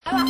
What's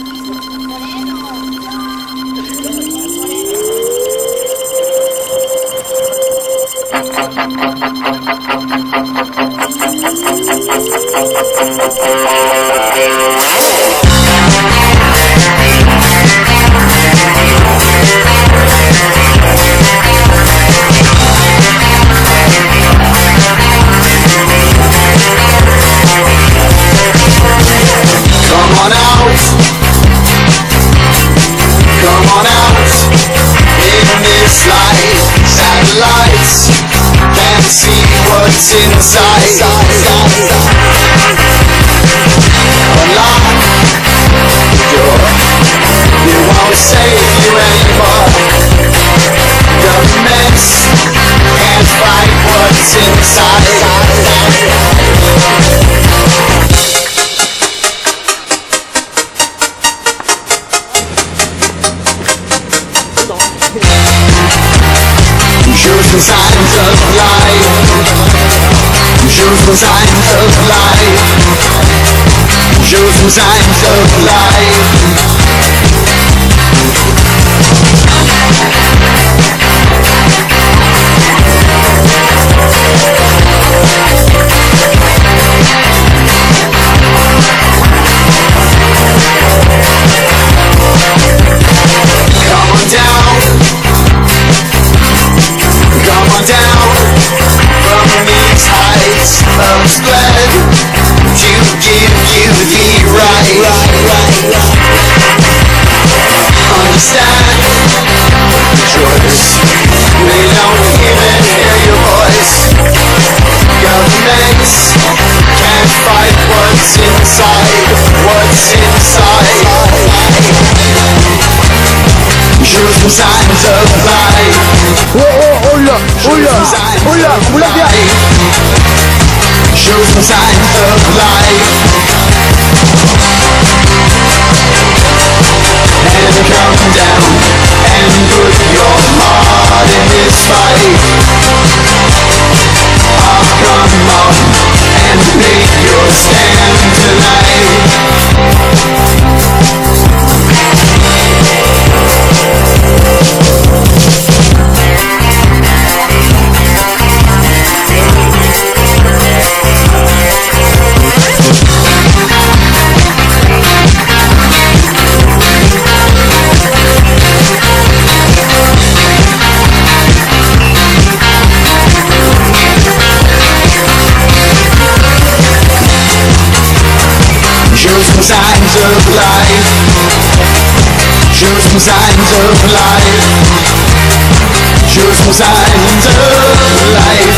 inside? Unlock the door. It won't save you anymore. Governments can't fight what's inside. Shows the signs of life. Shows the signs of life. Shows the signs of life. Come on down. Come on down from these heights of spread to give you the right. Understand the choice. They don't even hear your voice. Governments can't fight what's inside. What's inside? Shows the signs of life. Shows the signs of life. And come down and put your heart in this fight. Oh, come on and make your stand tonight. Shows some signs of life. Shows some signs of life. Shows some signs of life.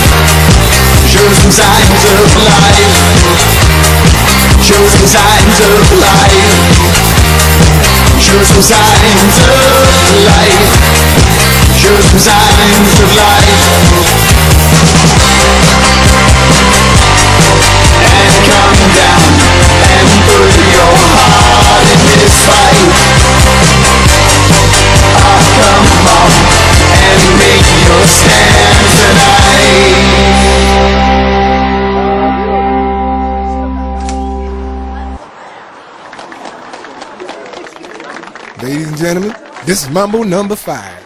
Shows some signs of life. Shows some signs of life. Shows some signs of life. Shows some signs of life. And come down and put your heart in this fight. Oh, come on and make your stand tonight. Ladies and gentlemen, this is Mambo number 5.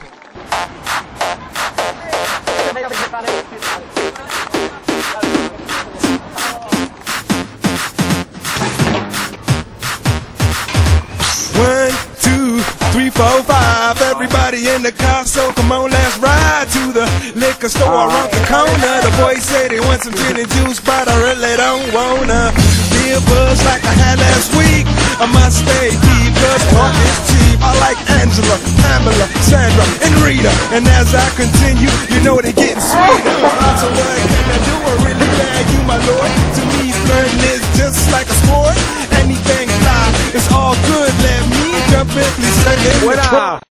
One, two, three, four, five. Everybody in the car, so come on, let's ride to the liquor store around the corner. The boys say they want some gin and juice, but I really don't wanna be a buzz like I had last week. I must stay deep, cause talk is cheap. I like Angela, Pamela, Sandra, and Rita. And as I continue, you know they're getting sweeter. So what can I do? I really bag you, my lord. To me, flirting is just like a sport. Anything fly, it's all good. Let me jump in, please.